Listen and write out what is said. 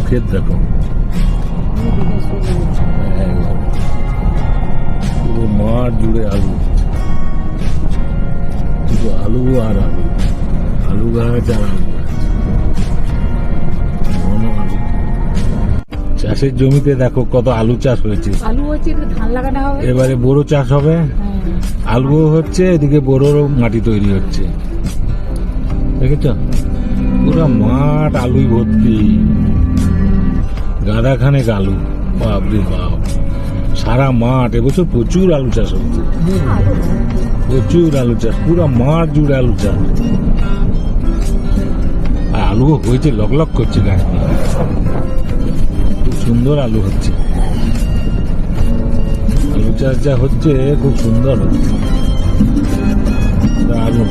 ক্ষেত দেখো, পুরো মাঠ জুড়ে আলু, শুধু আলু আর আলু, আলু গাছ আর আলু গাছ, ঘন আলু। চাষের জমিতে দেখো কত আলু চাষ হয়েছে। আলু হচ্ছে, ধান লাগানো হবে, এবারে বোরো চাষ হবে, আলু হচ্ছে, এদিকে বোরোর মাটি তৈরি হচ্ছে, দেখেছ পুরো মাঠ আলুই ভর্তি, গাদা খানেক আলু, বাপরে বাপ, সারা মাঠ এবছর প্রচুর আলু চাষ হচ্ছে, প্রচুর আলু চাষ, পুরো মাঠ জুড়ে আলু চাষ। আর আলু হয়েছে লক লক করছে গাছ দিয়ে, খুব সুন্দর আলু হচ্ছে, আলু চাষ যা হচ্ছে খুব সুন্দর হচ্ছে। আলু